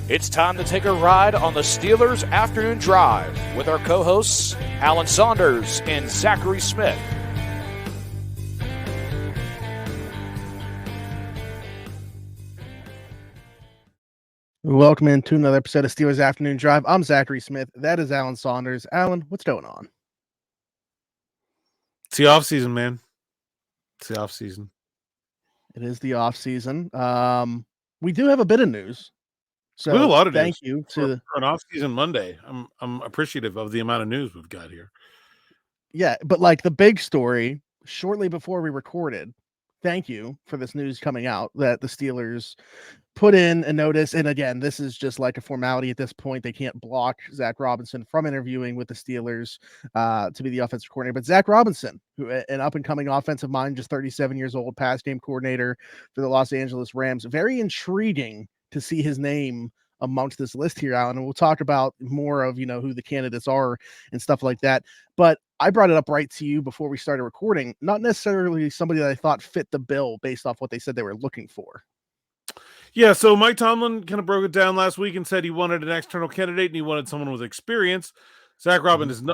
It's time to take a ride on the Steelers Afternoon Drive with our co-hosts Alan Saunders and Zachary Smith. Welcome into another episode of Steelers Afternoon Drive. I'm Zachary Smith. That is Alan Saunders. Alan, what's going on? It's the off season, man. It's the off season. It is the off season. We do have a bit of news. So we have a lot of thank news. you for an off season Monday. I'm appreciative of the amount of news we've got here. Yeah, but like the big story, shortly before we recorded, thank you for this news coming out that the Steelers put in a notice. And again, this is just like a formality at this point. They can't block Zac Robinson from interviewing with the Steelers to be the offensive coordinator. But Zac Robinson, who an up-and-coming offensive mind, just 37 years old, pass game coordinator for the Los Angeles Rams. Very intriguing to see his name amongst this list here, Alan. And we'll talk about more of, who the candidates are and stuff like that. But I brought it up right to you before we started recording. Not necessarily somebody that I thought fit the bill based off what they said they were looking for. Yeah, so Mike Tomlin kind of broke it down last week and said he wanted an external candidate and he wanted someone with experience. Zac Robinson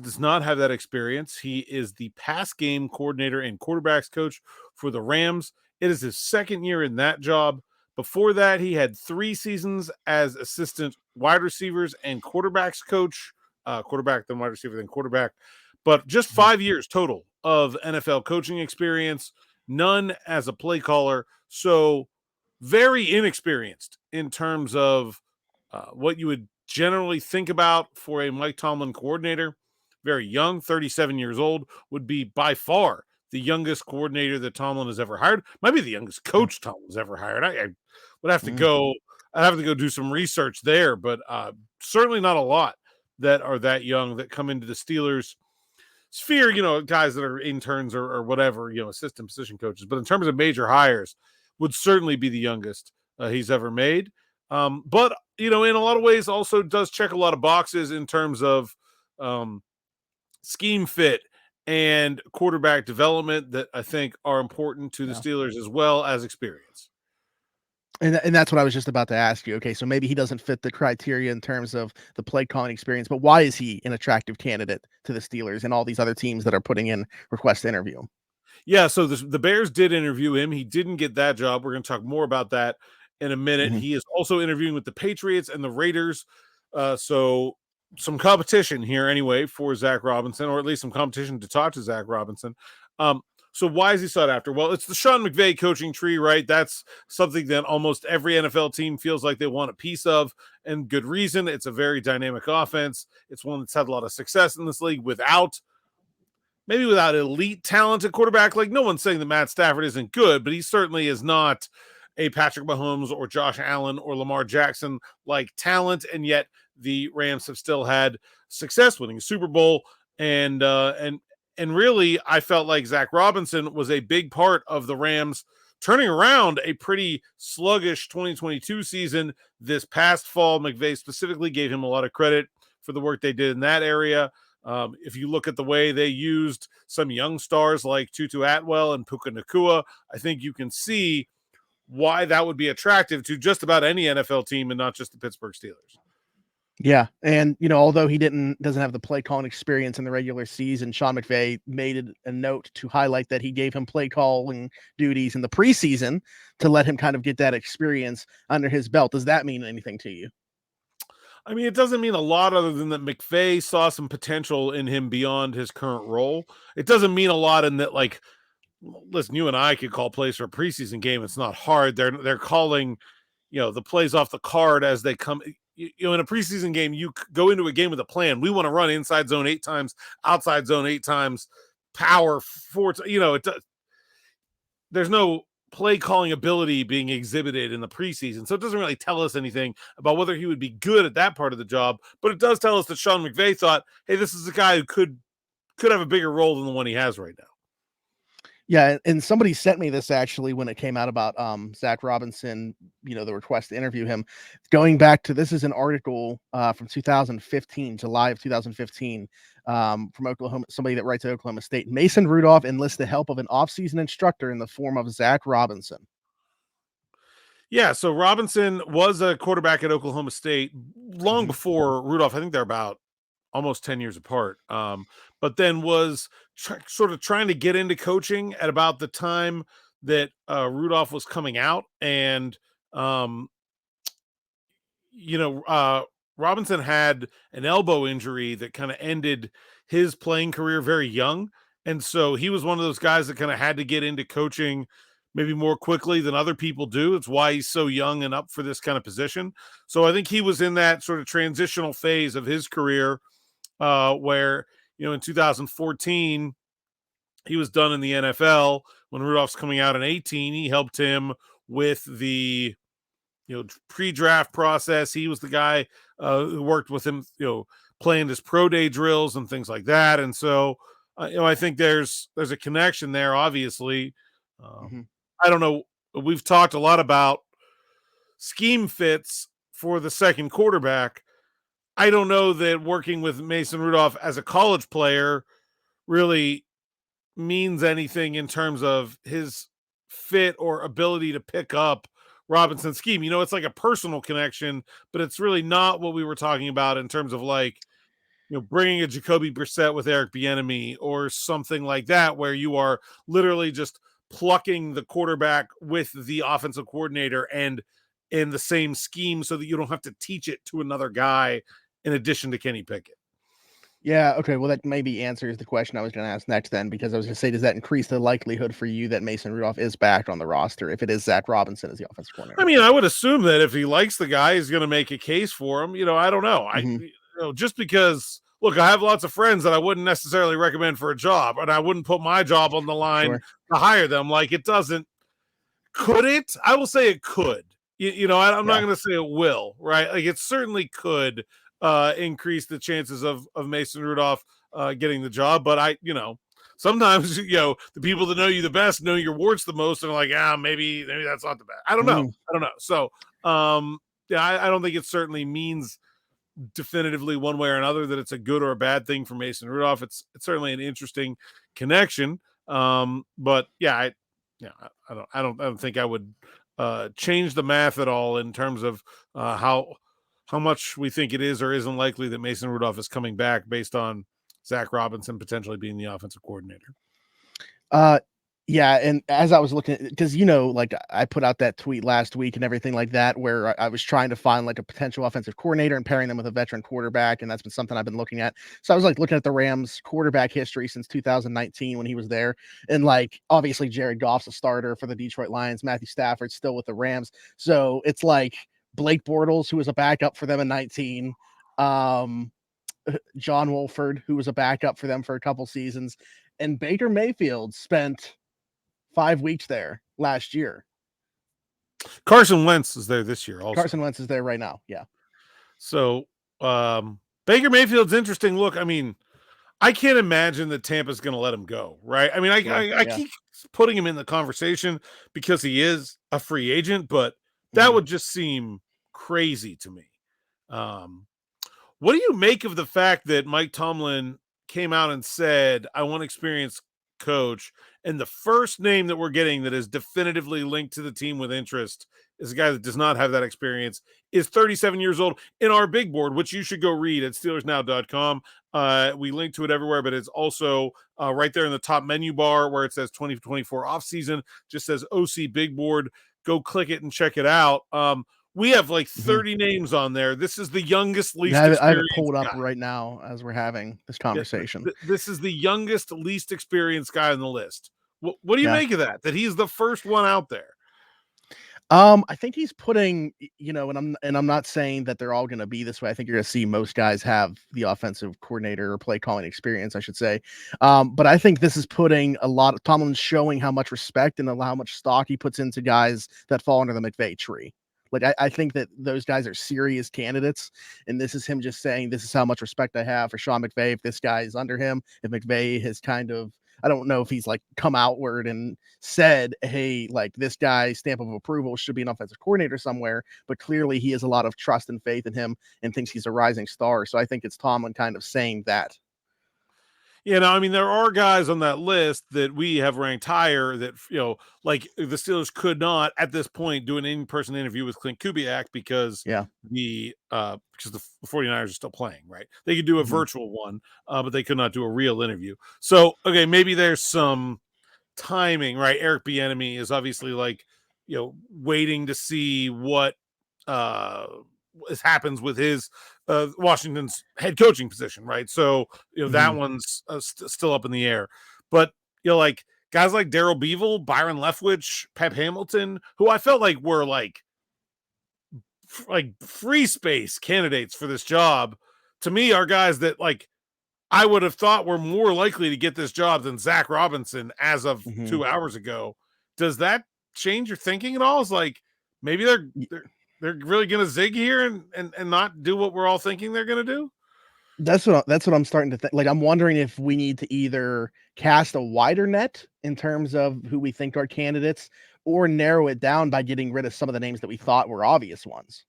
does not have that experience. He is the pass game coordinator and quarterbacks coach for the Rams. It is his second year in that job. Before that, he had 3 seasons as assistant wide receivers and quarterbacks coach, quarterback, then wide receiver, then quarterback. But just 5 years total of NFL coaching experience, none as a play caller. So very inexperienced in terms of what you would generally think about for a Mike Tomlin coordinator. Very young, 37 years old, would be by far the youngest coordinator that Tomlin has ever hired. Might be the youngest coach Tomlin's ever hired. I would have to go. I'd have to go do some research there, but certainly not a lot that are that young that come into the Steelers sphere. Guys that are interns or whatever, assistant position coaches. But in terms of major hires, would certainly be the youngest he's ever made. But, in a lot of ways also does check a lot of boxes in terms of scheme fit and quarterback development that I think are important to the Steelers as well as experience. And that's what I was just about to ask you. Okay, so maybe he doesn't fit the criteria in terms of the play calling experience, but why is he an attractive candidate to the Steelers and all these other teams that are putting in requests to interview him? Yeah, so the Bears did interview him. He didn't get that job. We're going to talk more about that in a minute. He is also interviewing with the Patriots and the Raiders. So some competition here anyway for Zac Robinson, or at least some competition to talk to Zac Robinson. So why is he sought after? Well, it's the Sean McVay coaching tree, right? That's something that almost every NFL team feels like they want a piece of, and good reason. It's a very dynamic offense. It's one that's had a lot of success in this league without elite talent at quarterback. Like, no one's saying that Matt Stafford isn't good, but he certainly is not a Patrick Mahomes or Josh Allen or Lamar Jackson like talent. And yet the Rams have still had success winning a Super Bowl. And really, I felt like Zac Robinson was a big part of the Rams turning around a pretty sluggish 2022 season this past fall. McVay specifically gave him a lot of credit for the work they did in that area. If you look at the way they used some young stars like Tutu Atwell and Puka Nacua, I think you can see why that would be attractive to just about any NFL team and not just the Pittsburgh Steelers. Yeah, and although he doesn't have the play calling experience in the regular season, Sean McVay made a note to highlight that he gave him play calling duties in the preseason to let him kind of get that experience under his belt. Does that mean anything to you? I mean, it doesn't mean a lot other than that McVay saw some potential in him beyond his current role. It doesn't mean a lot in that, like, listen, you and I could call plays for a preseason game. It's not hard. They're calling, the plays off the card as they come. In a preseason game, you go into a game with a plan. We want to run inside zone 8 times, outside zone 8 times, power 4. There's no play calling ability being exhibited in the preseason. So it doesn't really tell us anything about whether he would be good at that part of the job, but it does tell us that Sean McVay thought, hey, this is a guy who could have a bigger role than the one he has right now. Yeah, and somebody sent me this actually when it came out about Zac Robinson, the request to interview him. Going back to, this is an article from 2015, July of 2015, from Oklahoma, somebody that writes at Oklahoma State. Mason Rudolph enlists the help of an offseason instructor in the form of Zac Robinson. Yeah, so Robinson was a quarterback at Oklahoma State long before Rudolph. I think they're about almost 10 years apart. But then was sort of trying to get into coaching at about the time that Rudolph was coming out. And, um, Robinson had an elbow injury that kind of ended his playing career very young. And so he was one of those guys that kind of had to get into coaching maybe more quickly than other people do. It's why he's so young and up for this kind of position. So I think he was in that sort of transitional phase of his career where, in 2014, he was done in the NFL. When Rudolph's coming out in 18, he helped him with the pre-draft process. He was the guy who worked with him, playing his pro day drills and things like that. And so, I think there's a connection there, obviously. I don't know. We've talked a lot about scheme fits for the second quarterback. I don't know that working with Mason Rudolph as a college player really means anything in terms of his fit or ability to pick up Robinson's scheme. It's like a personal connection, but it's really not what we were talking about in terms of bringing a Jacoby Brissett with Eric Bieniemy or something like that, where you are literally just plucking the quarterback with the offensive coordinator and in the same scheme so that you don't have to teach it to another guy in addition to Kenny Pickett. Yeah, okay. Well, that maybe answers the question I was going to ask next then, because I was going to say, does that increase the likelihood for you that Mason Rudolph is back on the roster if it is Zac Robinson as the offensive coordinator? I mean, I would assume that if he likes the guy, he's going to make a case for him. I don't know. Just because, look, I have lots of friends that I wouldn't necessarily recommend for a job, and I wouldn't put my job on the line to hire them. It doesn't. Could it? I will say it could. I'm not going to say it will, right? It certainly could increase the chances of Mason Rudolph getting the job. But sometimes, the people that know you the best know your warts the most and are like, maybe that's not the best. I don't know. So, I don't think it certainly means definitively one way or another that it's a good or a bad thing for Mason Rudolph. It's certainly an interesting connection. But I don't think I would change the math at all in terms of how much we think it is or isn't likely that Mason Rudolph is coming back based on Zac Robinson potentially being the offensive coordinator. Yeah, and as I was looking, because I put out that tweet last week and everything like that, where I was trying to find a potential offensive coordinator and pairing them with a veteran quarterback, and that's been something I've been looking at. So I was looking at the Rams quarterback history since 2019 when he was there, and obviously Jared Goff's a starter for the Detroit Lions, Matthew Stafford's still with the Rams, so it's Blake Bortles, who was a backup for them in 19, John Wolford, who was a backup for them for a couple seasons, and Baker Mayfield spent 5 weeks there last year. Carson Wentz is there this year also. Carson Wentz is there right now. Yeah. So Baker Mayfield's interesting. Look, I mean, I can't imagine that Tampa's going to let him go, right? I mean, I keep putting him in the conversation because he is a free agent, but that would just seem crazy to me. What do you make of the fact that Mike Tomlin came out and said, I want experienced coach, and the first name that we're getting that is definitively linked to the team with interest is a guy that does not have that experience, is 37 years old in our big board, which you should go read at steelersnow.com. We link to it everywhere, but it's also right there in the top menu bar where it says 2024 offseason, just says OC big board. Go click it and check it out. We have 30 names on there. This is the youngest, least experienced I have it pulled up right now as we're having this conversation. This is the youngest, least experienced guy on the list. What do you make of that? That he's the first one out there? I think he's putting, and I'm not saying that they're all going to be this way. I think you're going to see most guys have the offensive coordinator or play calling experience, I should say. But I think this is putting a lot of Tomlin's showing how much respect and how much stock he puts into guys that fall under the McVay tree. I think that those guys are serious candidates, and this is him just saying, this is how much respect I have for Sean McVay. If this guy is under him, if McVay has kind of, I don't know if he's come outward and said, hey, this guy's stamp of approval should be an offensive coordinator somewhere, but clearly he has a lot of trust and faith in him and thinks he's a rising star. So I think it's Tomlin kind of saying that. I mean, there are guys on that list that we have ranked higher that, like the Steelers could not at this point do an in-person interview with Clint Kubiak because the 49ers are still playing, right? They could do a virtual one, but they could not do a real interview. So, okay, maybe there's some timing, right? Eric Bieniemy is obviously like, waiting to see what happens with his Washington's head coaching position, right? So that one's still up in the air. But like guys like Darrell Beeville, Byron Leftwich, Pep Hamilton, who I felt like were like free space candidates for this job, to me are guys that like I would have thought were more likely to get this job than Zac Robinson as of 2 hours ago. Does that change your thinking at all? It's like maybe they're really going to zig here and not do what we're all thinking they're going to do. That's what I'm starting to think. Like, I'm wondering if we need to either cast a wider net in terms of who we think are candidates, or narrow it down by getting rid of some of the names that we thought were obvious ones.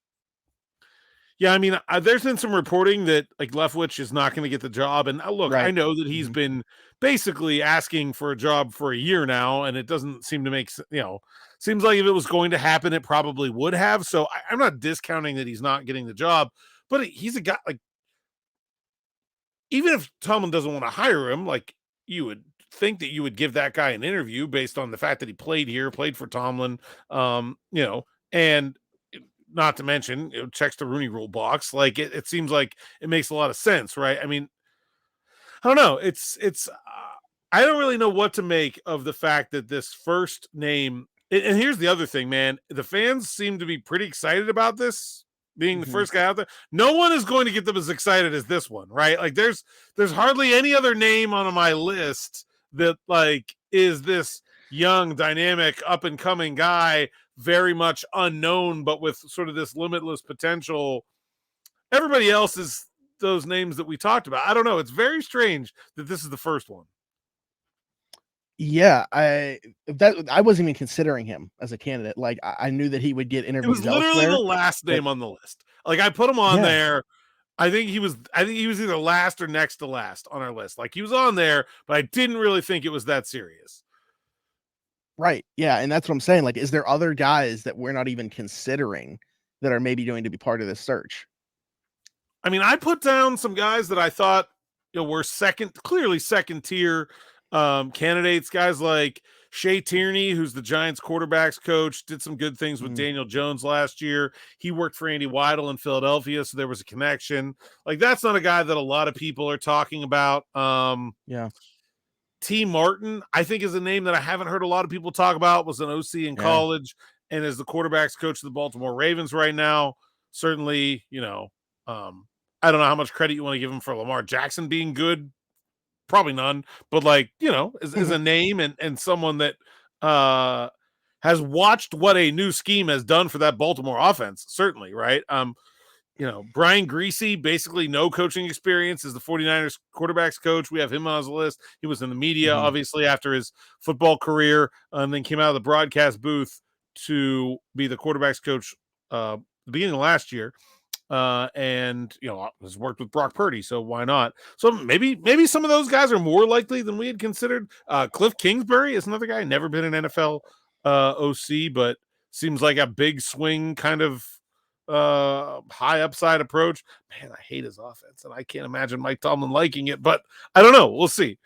Yeah, I mean, there's been some reporting that like Leftwich is not going to get the job, and look, I know that he's been basically asking for a job for a year now, and it doesn't seem to make seems like if it was going to happen, it probably would have. So I'm not discounting that he's not getting the job, but he's a guy like even if Tomlin doesn't want to hire him, like you would think that you would give that guy an interview based on the fact that he played here, played for Tomlin, and not to mention checks the Rooney Rule box. Like it seems like it makes a lot of sense, right? I mean, I don't know. It's I don't really know what to make of the fact that this first name. And here's the other thing, man. The fans seem to be pretty excited about this being the first guy out there. No one is going to get them as excited as this one, right? Like there's hardly any other name on my list that like is this young, dynamic, up and coming guy, very much unknown, but with sort of this limitless potential. Everybody else is those names that we talked about. I don't know. It's very strange that this is the first one. Yeah, I wasn't even considering him as a candidate. Like I knew that he would get interviews. It was literally the last name on the list. Like I put him on there. I think he was either last or next to last on our list. Like he was on there, but I didn't really think it was that serious. Right. Yeah, and that's what I'm saying. Like, is there other guys that we're not even considering that are maybe going to be part of this search? I mean, I put down some guys that I thought were clearly second tier candidates. Guys like Shea Tierney, who's the Giants quarterbacks coach, did some good things with Daniel Jones last year. He worked for Andy Weidel in Philadelphia, so there was a connection. Like that's not a guy that a lot of people are talking about. T. Martin, I think, is a name that I haven't heard a lot of people talk about. Was an OC in college and is the quarterbacks coach of the Baltimore Ravens right now. Certainly, I don't know how much credit you want to give him for Lamar Jackson being good. Probably none, but like, is a name and someone that has watched what a new scheme has done for that Baltimore offense. Certainly, right? Brian Greasy, basically no coaching experience, is the 49ers quarterbacks coach. We have him on his list. He was in the media, obviously, after his football career, and then came out of the broadcast booth to be the quarterbacks coach the beginning of last year. And has worked with Brock Purdy, so why not? So maybe some of those guys are more likely than we had considered. Cliff Kingsbury is another guy, never been an NFL OC, but seems like a big swing kind of high upside approach. Man, I hate his offense, and I can't imagine Mike Tomlin liking it, but I don't know. We'll see.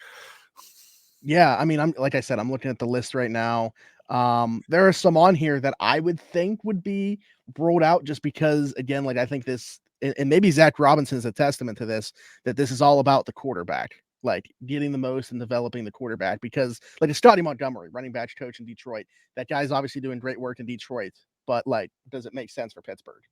Yeah, I mean, I'm looking at the list right now. There are some on here that I would think would be rolled out just because, again, like I think this, and maybe Zac Robinson is a testament to this, that this is all about the quarterback, like getting the most and developing the quarterback. Because like a Scotty Montgomery, running backs coach in Detroit, that guy's obviously doing great work in Detroit, but like, does it make sense for Pittsburgh?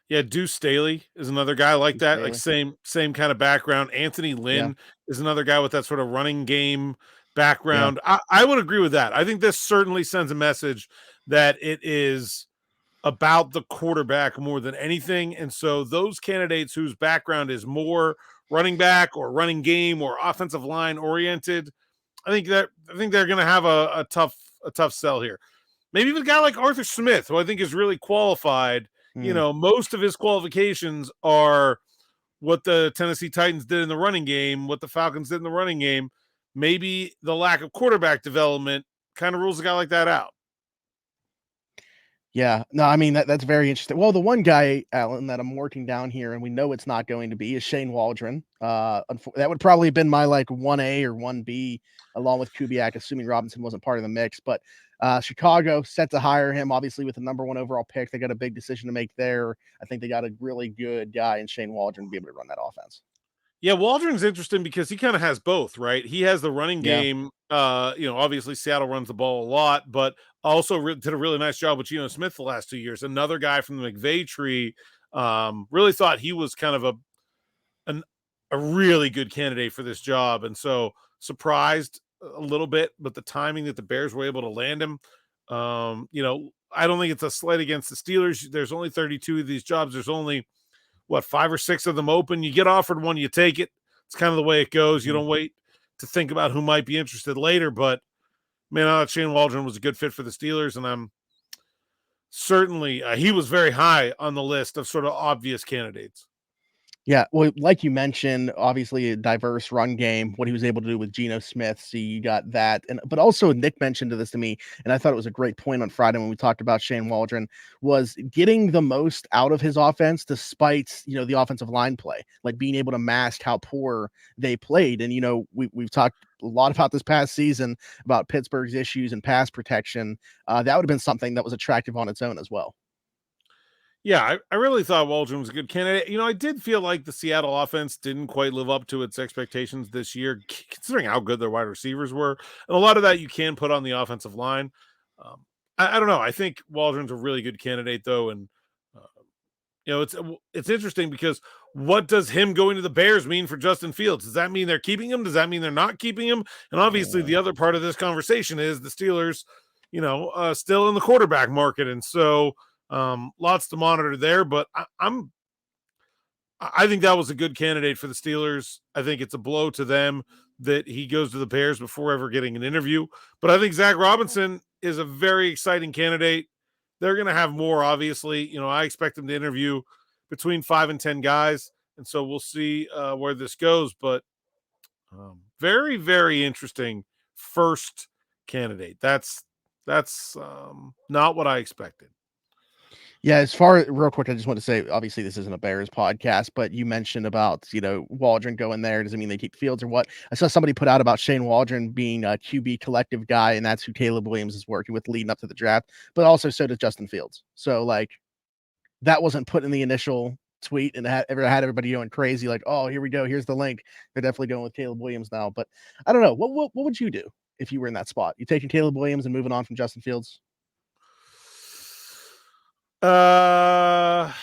Yeah, Deuce Staley is another guy like that, like same kind of background. Anthony Lynn is another guy with that sort of running game background. I would agree with that. I think this certainly sends a message that it is about the quarterback more than anything. And so those candidates whose background is more running back or running game or offensive line oriented, I think they're going to have a tough sell here. Maybe even a guy like Arthur Smith, who I think is really qualified. Most of his qualifications are what the Tennessee Titans did in the running game, what the Falcons did in the running game, maybe the lack of quarterback development kind of rules a guy like that out. Yeah, no, I mean that's very interesting. Well, the one guy, Alan, that I'm working down here, and we know it's not going to be, is Shane Waldron. That would probably have been my like 1A or 1B, along with Kubiak, assuming Robinson wasn't part of the mix. But Chicago set to hire him, obviously with the number 1 overall pick. They got a big decision to make there. I think they got a really good guy in Shane Waldron to be able to run that offense. Yeah, Waldron's interesting because he kind of has both, right? He has the running game. Obviously Seattle runs the ball a lot, but also did a really nice job with Geno Smith the last 2 years. Another guy from the McVay tree, really thought he was kind of a really good candidate for this job, and so surprised a little bit, but the timing that the Bears were able to land him. I don't think it's a slight against the Steelers. There's only 32 of these jobs. There's only 5 or 6 of them open. You get offered one, you take it. It's kind of the way it goes. You don't wait to think about who might be interested later. But man, I thought Shane Waldron was a good fit for the Steelers, and I'm certainly he was very high on the list of sort of obvious candidates. Yeah, well, like you mentioned, obviously a diverse run game, what he was able to do with Geno Smith. So you got that. But also Nick mentioned this to me, and I thought it was a great point on Friday when we talked about Shane Waldron, was getting the most out of his offense despite, the offensive line play, like being able to mask how poor they played. And, we've talked a lot about this past season about Pittsburgh's issues and pass protection. That would have been something that was attractive on its own as well. Yeah, I really thought Waldron was a good candidate. I did feel like the Seattle offense didn't quite live up to its expectations this year, considering how good their wide receivers were. And a lot of that you can put on the offensive line. I don't know. I think Waldron's a really good candidate, though. And, it's interesting because what does him going to the Bears mean for Justin Fields? Does that mean they're keeping him? Does that mean they're not keeping him? And obviously the other part of this conversation is the Steelers, still in the quarterback market. And so, lots to monitor there, but I think that was a good candidate for the Steelers. I think it's a blow to them that he goes to the Bears before ever getting an interview. But I think Zac Robinson is a very exciting candidate. They're going to have more, obviously. I expect them to interview between 5 and 10 guys, and so we'll see where this goes. But very, very interesting first candidate. That's not what I expected. Yeah, real quick, I just want to say, obviously this isn't a Bears podcast, but you mentioned about, Waldron going there. Does it mean they keep Fields or what? I saw somebody put out about Shane Waldron being a QB collective guy, and that's who Caleb Williams is working with leading up to the draft, but also so does Justin Fields. So, that wasn't put in the initial tweet and had everybody going crazy, like, oh, here we go. Here's the link. They're definitely going with Caleb Williams now. But I don't know. What would you do if you were in that spot? You taking Caleb Williams and moving on from Justin Fields? I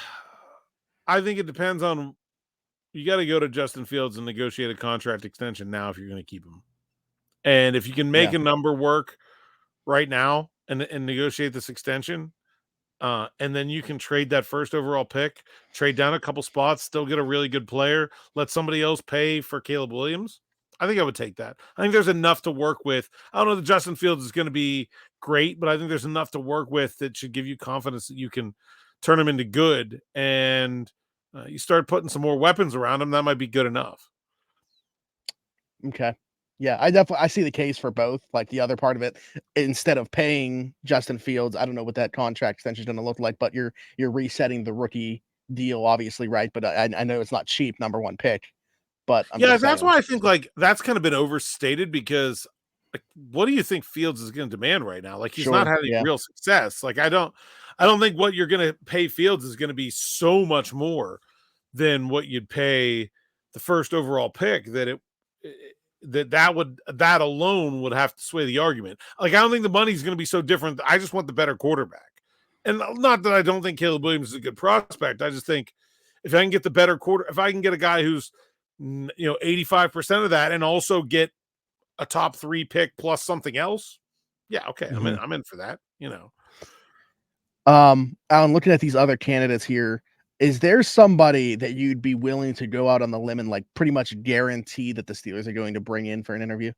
think it depends on. You got to go to Justin Fields and negotiate a contract extension now if you're going to keep him. And if you can make a number work right now and negotiate this extension, and then you can trade that first overall pick, trade down a couple spots, still get a really good player, let somebody else pay for Caleb Williams. I think I would take that. I think there's enough to work with. I don't know that Justin Fields is going to be great, but I think there's enough to work with that should give you confidence that you can turn him into good. And you start putting some more weapons around him, that might be good enough. Okay. Yeah, I see the case for both. Like the other part of it, instead of paying Justin Fields, I don't know what that contract extension is going to look like, but you're resetting the rookie deal, obviously, right? But I know it's not cheap, number 1 pick. But that's why I think that's kind of been overstated because what do you think Fields is going to demand right now? He's not having real success. I don't think what you're going to pay Fields is going to be so much more than what you'd pay the first overall pick that that alone would have to sway the argument. I don't think the money's going to be so different. I just want the better quarterback. And not that I don't think Caleb Williams is a good prospect. I just think if I can get the better if I can get a guy who's 85% of that and also get a top 3 pick plus something else. Yeah. Okay. Mm-hmm. I'm in for that, Alan, looking at these other candidates here, is there somebody that you'd be willing to go out on the limb and pretty much guarantee that the Steelers are going to bring in for an interview?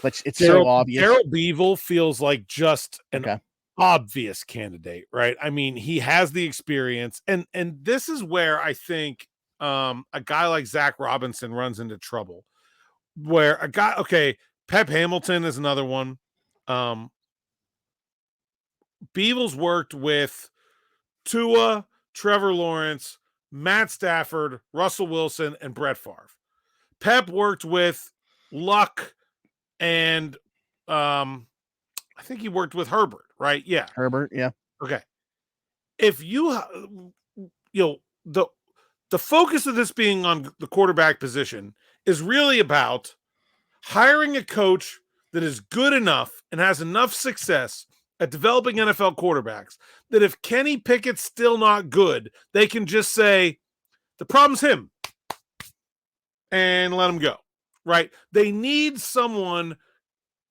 It's so obvious. Darrell Beeville feels like just an obvious candidate, right? I mean, he has the experience, and this is where I think a guy like Zac Robinson runs into trouble. Where a guy, okay, Pep Hamilton is another one. Beavles worked with Tua, Trevor Lawrence, Matt Stafford, Russell Wilson, and Brett Favre. Pep worked with Luck and I think he worked with Herbert, right? Yeah. Herbert, yeah. Okay. If you know, the focus of this being on the quarterback position is really about hiring a coach that is good enough and has enough success at developing NFL quarterbacks that if Kenny Pickett's still not good, they can just say, the problem's him and let him go, right? They need someone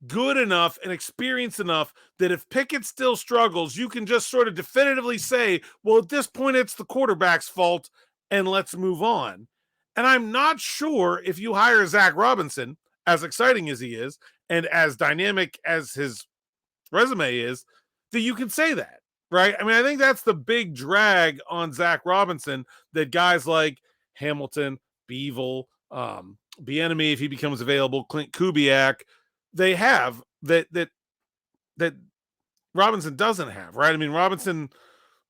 good enough and experienced enough that if Pickett still struggles, you can just sort of definitively say, well, at this point, it's the quarterback's fault and let's move on. And I'm not sure if you hire Zac Robinson, as exciting as he is and as dynamic as his resume is, that you can say that, right? I mean, I think that's the big drag on Zac Robinson, that guys like Hamilton, Beevil, Bieniemy, if he becomes available, Clint Kubiak, they have that Robinson doesn't have, right? I mean, Robinson,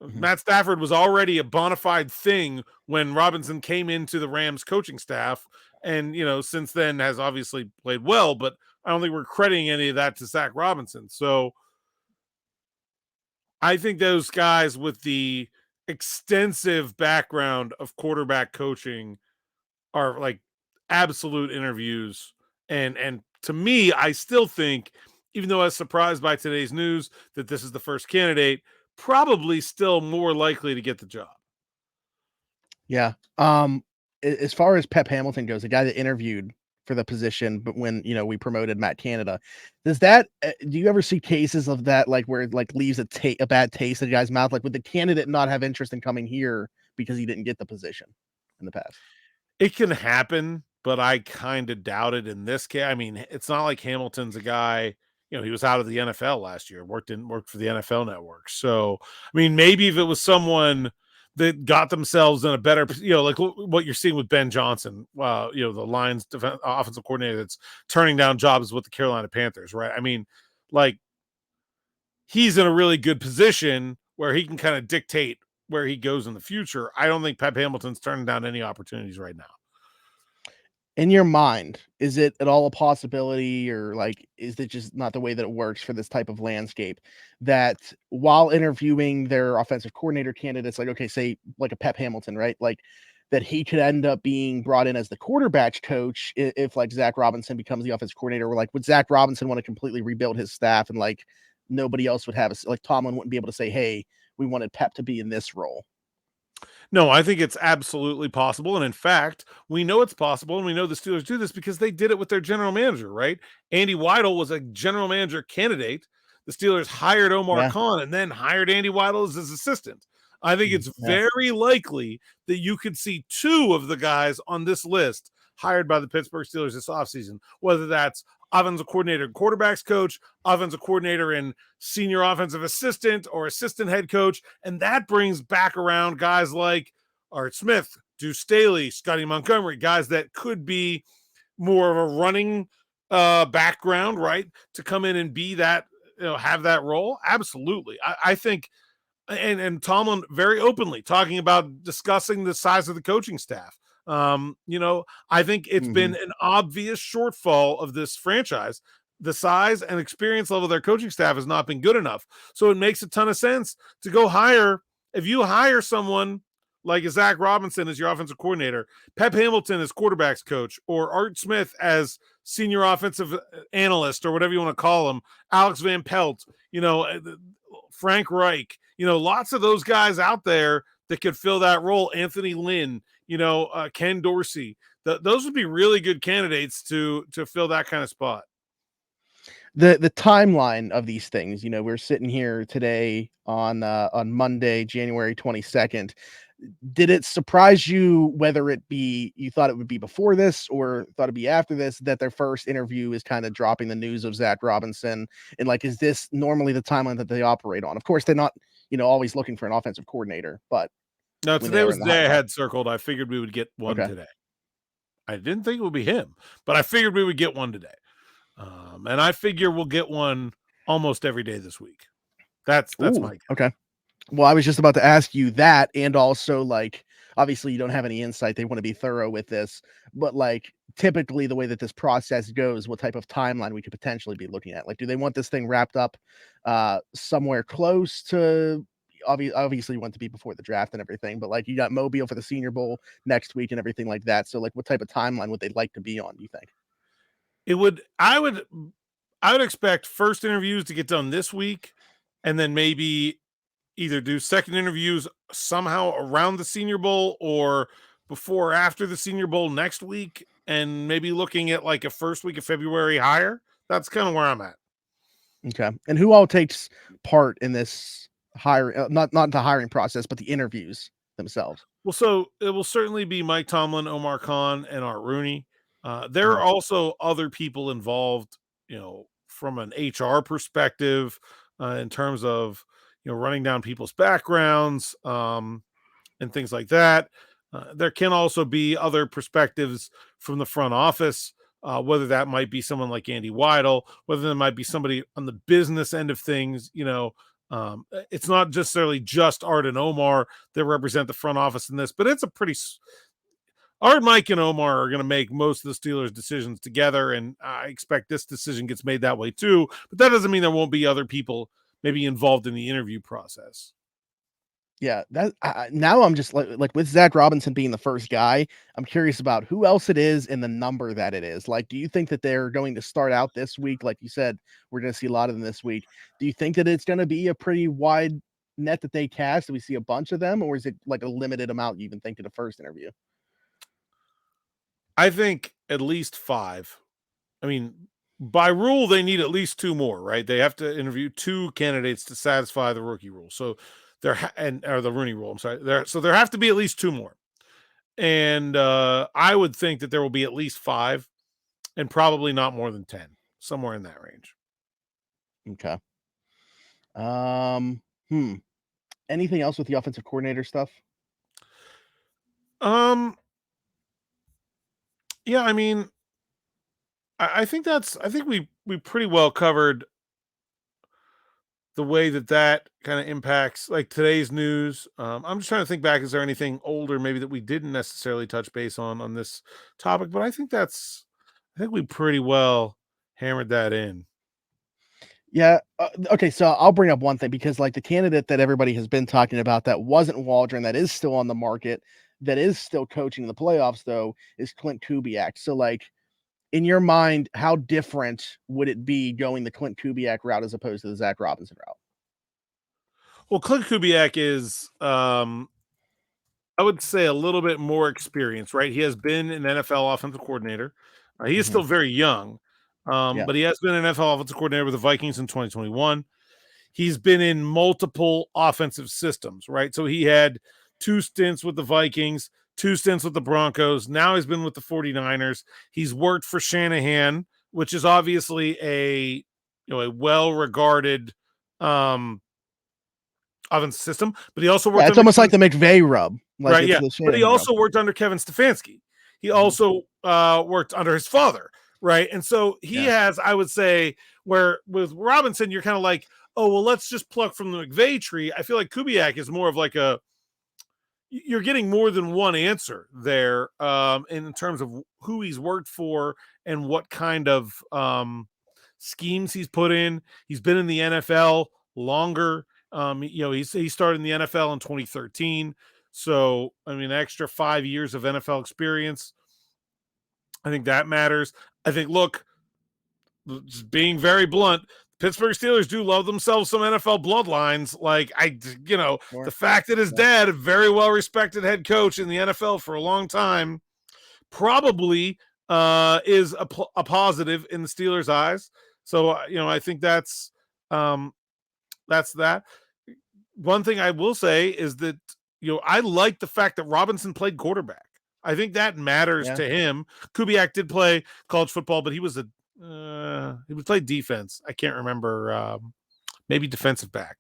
Matt Stafford was already a bona fide thing when Robinson came into the Rams coaching staff, and since then has obviously played well, but I don't think we're crediting any of that to Zac Robinson. So I think those guys with the extensive background of quarterback coaching are like absolute interviews. And to me, I still think, even though I was surprised by today's news that this is the first candidate, probably still more likely to get the job. Yeah. As far as Pep Hamilton goes, the guy that interviewed for the position, but when we promoted Matt Canada, do you ever see cases of that, like where it like leaves a bad taste in the guy's mouth? Like, would the candidate not have interest in coming here because he didn't get the position in the past? It can happen, but I kind of doubt it in this case. I mean, it's not like Hamilton's a guy, he was out of the NFL last year, worked for the NFL Network. So, I mean, maybe if it was someone that got themselves in a better, like what you're seeing with Ben Johnson, the Lions offensive coordinator that's turning down jobs with the Carolina Panthers, right? I mean, like, he's in a really good position where he can kind of dictate where he goes in the future. I don't think Pep Hamilton's turning down any opportunities right now. In your mind, is it at all a possibility, or like, is it just not the way that it works for this type of landscape, that while interviewing their offensive coordinator candidates, like, okay, say like a Pep Hamilton, right? Like that he could end up being brought in as the quarterback's coach if like Zac Robinson becomes the offensive coordinator, or like, would Zac Robinson want to completely rebuild his staff and like nobody else would have like Tomlin wouldn't be able to say, hey, we wanted Pep to be in this role? No, I think it's absolutely possible. And in fact, we know it's possible. And we know the Steelers do this because they did it with their general manager, right? Andy Weidel was a general manager candidate. The Steelers hired Omar Khan and then hired Andy Weidel as his assistant. I think it's very likely that you could see two of the guys on this list hired by the Pittsburgh Steelers this offseason, whether that's offensive coordinator and quarterbacks coach, offensive coordinator and senior offensive assistant, or assistant head coach. And that brings back around guys like Art Smith, Deuce Staley, Scotty Montgomery, guys that could be more of a running background, right? To come in and be that, have that role. Absolutely. I think, and Tomlin very openly talking about discussing the size of the coaching staff. I think it's been an obvious shortfall of this franchise. The size and experience level of their coaching staff has not been good enough. So it makes a ton of sense to go hire. If you hire someone like Zac Robinson as your offensive coordinator, Pep Hamilton as quarterbacks coach, or Art Smith as senior offensive analyst, or whatever you want to call him, Alex Van Pelt, Frank Reich, lots of those guys out there that could fill that role. Anthony Lynn, Ken Dorsey, those would be really good candidates to fill that kind of spot. The timeline of these things, we're sitting here today on Monday, January 22nd. did it surprise you, whether it be you thought it would be before this or thought it'd be after this, that their first interview is kind of dropping the news of Zac Robinson? And like, is this normally the timeline that they operate on? Of course, they're not, always looking for an offensive coordinator, but No, when today they're was in the the hot day I top. had circled. I figured we would get one Okay. today. I didn't think it would be him, but I figured we would get one today. And I figure we'll get one almost every day this week. That's Ooh, my guess. okay. Well, I was just about to ask you that, and also, like, obviously you don't have any insight. They want to be thorough with this, but like, typically the way that this process goes, what type of timeline we could potentially be looking at? Like, do they want this thing wrapped up somewhere close to? Obviously, you want it to be before the draft and everything, but like, you got Mobile for the Senior Bowl next week and everything like that. So, like, what type of timeline would they like to be on? Do you think? I would expect first interviews to get done this week, and then maybe either do second interviews somehow around the Senior Bowl or before or after the Senior Bowl next week, and maybe looking at like a first week of February hire. That's kind of where I'm at. Okay, and who all takes part in this hiring? Not the hiring process, but the interviews themselves. Well, so it will certainly be Mike Tomlin, Omar Khan, and Art Rooney. There are Mhm. also other people involved, from an HR perspective, in terms of, running down people's backgrounds, and things like that. There can also be other perspectives from the front office, whether that might be someone like Andy Weidel, whether there might be somebody on the business end of things. It's not necessarily just Art and Omar that represent the front office in this, but it's a pretty Art, Mike, and Omar are going to make most of the Steelers' decisions together, and I expect this decision gets made that way too. But that doesn't mean there won't be other people maybe involved in the interview process. Yeah, that now I'm just like with Zac Robinson being the first guy, I'm curious about who else it is and the number that it is. Like, do you think that they're going to start out this week? Like you said, we're going to see a lot of them this week. Do you think that it's going to be a pretty wide net that they cast? Do we see a bunch of them, or is it like a limited amount you even think to the first interview? I think at least 5. I mean, by rule, they need at least 2 more, right? They have to interview 2 candidates to satisfy the rookie rule. So or the Rooney rule. I'm sorry. There have to be at least 2 more. And I would think that there will be at least 5 and probably not more than 10, somewhere in that range. Okay. Um. Anything else with the offensive coordinator stuff? Um, yeah, I mean, I think we pretty well covered the way that kind of impacts like today's news. I'm just trying to think back. Is there anything older maybe that we didn't necessarily touch base on this topic? But I think we pretty well hammered that in. Yeah. Okay. So I'll bring up one thing because, like, the candidate that everybody has been talking about that wasn't Waldron, that is still on the market, that is still coaching in the playoffs, though, is Clint Kubiak. So, like, in your mind, how different would it be going the Clint Kubiak route as opposed to the Zac Robinson route? Well, Clint Kubiak is, I would say, a little bit more experienced, right? He has been an NFL offensive coordinator. He is Mhm. still very young, Yeah. but he has been an NFL offensive coordinator with the Vikings in 2021. He's been in multiple offensive systems, right? So he had 2 stints with the Vikings, 2 stints with the Broncos. Now he's been with the 49ers. He's worked for Shanahan, which is obviously a well-regarded um offensive system, but he also Yeah. worked It's under almost like Kevin, the McVay rub. Like, right, it's yeah. the But he Shanahan rub. also worked under Kevin Stefanski. He Mhm. also worked under his father, right? And so he Yeah. has, I would say, where with Robinson, you're kind of like, oh, well, let's just pluck from the McVay tree. I feel like Kubiak is more of like you're getting more than one answer there, in terms of who he's worked for and what kind of schemes he's put in. He's been in the NFL longer. He started in the NFL in 2013. So, I mean, extra 5 years of NFL experience. I think that matters. I think, look, just being very blunt, Pittsburgh Steelers do love themselves some NFL bloodlines. Like, the Sure. fact that his Yeah. dad, a very well respected head coach in the NFL for a long time, probably is a positive in the Steelers' eyes. So, I think that's that. One thing I will say is that, I like the fact that Robinson played quarterback. I think that matters to him. Kubiak did play college football, but he was he played defense. I can't remember, maybe defensive back.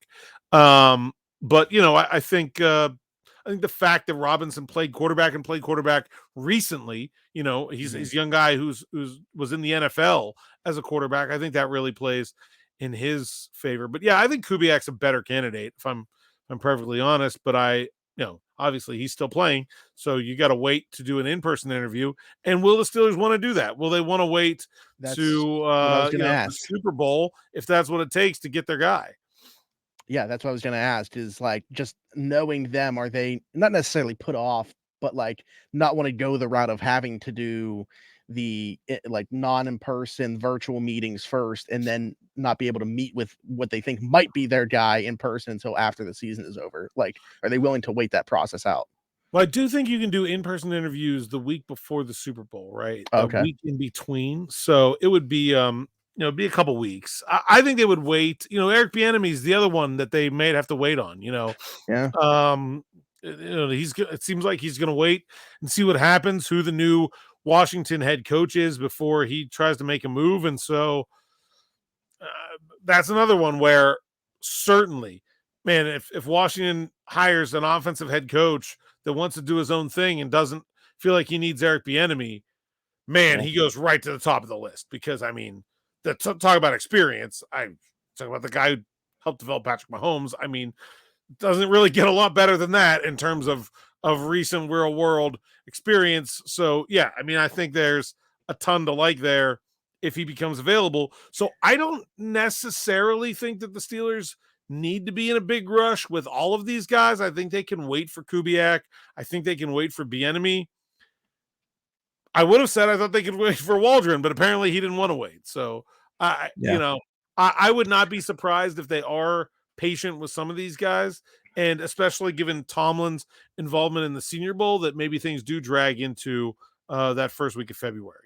But I think the fact that Robinson played quarterback recently, he's a young guy who's was in the NFL as a quarterback. I think that really plays in his favor. But yeah, I think Kubiak's a better candidate if I'm perfectly honest. But obviously he's still playing, so you got to wait to do an in-person interview. And will the Steelers want to do that? Will they want to wait to the Super Bowl if that's what it takes to get their guy? Yeah, that's what I was going to ask, is like, just knowing them, are they not necessarily put off, but like not want to go the route of having to do the like non-in-person virtual meetings first and then not be able to meet with what they think might be their guy in person until after the season is over? Like, are they willing to wait that process out? Well, I do think you can do in-person interviews the week before the Super Bowl, right? Okay. The week in between. So it would be be a couple weeks. I think they would wait. Eric Bieniemy is the other one that they may have to wait on. Yeah. It seems like he's going to wait and see what happens, who the new Washington head coach is before he tries to make a move. And so that's another one where certainly, man, if Washington hires an offensive head coach that wants to do his own thing and doesn't feel like he needs Eric Bieniemy, man, he goes right to the top of the list. Because talk about experience. I talk about the guy who helped develop Patrick Mahomes. Doesn't really get a lot better than that in terms of recent real world experience. So yeah, I think there's a ton to like there if he becomes available. So I don't necessarily think that the Steelers need to be in a big rush with all of these guys. I think they can wait for Kubiak. I think they can wait for Bieniemy. I would have said I thought they could wait for Waldron, but apparently he didn't want to wait. So I would not be surprised if they are patient with some of these guys, and especially given Tomlin's involvement in the Senior Bowl, that maybe things do drag into that first week of February.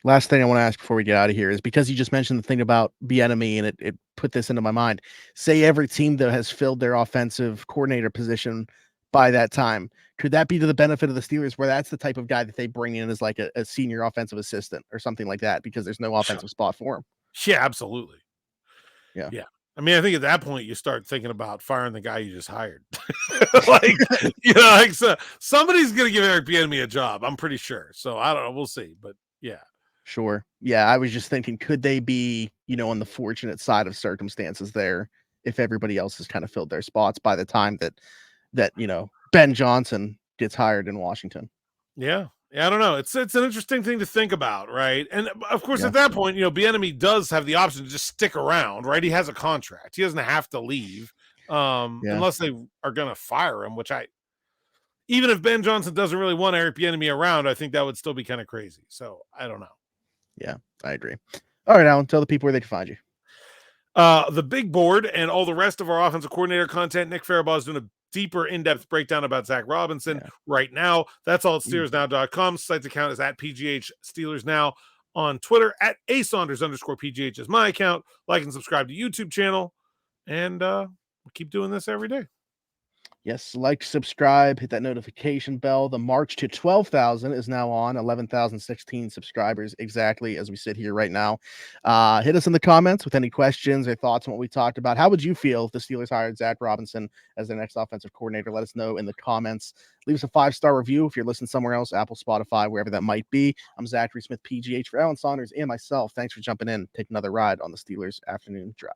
Last thing I want to ask before we get out of here is, because you just mentioned the thing about Bieniemy, and it put this into my mind. Say every team that has filled their offensive coordinator position by that time, could that be to the benefit of the Steelers, where that's the type of guy that they bring in as like a senior offensive assistant or something like that, because there's no offensive spot for him? Yeah, absolutely. Yeah. I think at that point you start thinking about firing the guy you just hired. So somebody's going to give Eric Bieniemy a job, I'm pretty sure. So I don't know. We'll see. But yeah. Sure. Yeah. I was just thinking, could they be, on the fortunate side of circumstances there, if everybody else has kind of filled their spots by the time that Ben Johnson gets hired in Washington? Yeah. I don't know. It's an interesting thing to think about, right? And of course, at that point, Bieniemy does have the option to just stick around, right? He has a contract. He doesn't have to leave, unless they are going to fire him. Even if Ben Johnson doesn't really want Eric Bieniemy around, I think that would still be kind of crazy. So I don't know. Yeah, I agree. All right, Alan, tell the people where they can find you. The big board and all the rest of our offensive coordinator content. Nick Farabaugh is doing a deeper in-depth breakdown about Zac Robinson right now. That's all at SteelersNow.com. Site's account is at PGH Steelers Now. On Twitter at @Saunders_PGH is my account. Like and subscribe to YouTube channel, and we'll keep doing this every day. Yes, like, subscribe, hit that notification bell. The march to 12,000 is now on. 11,016 subscribers exactly as we sit here right now. Hit us in the comments with any questions or thoughts on what we talked about. How would you feel if the Steelers hired Zac Robinson as their next offensive coordinator? Let us know in the comments. Leave us a 5-star review if you're listening somewhere else, Apple, Spotify, wherever that might be. I'm Zachary Smith, PGH, for Alan Saunders and myself. Thanks for jumping in. Take another ride on the Steelers Afternoon Drive.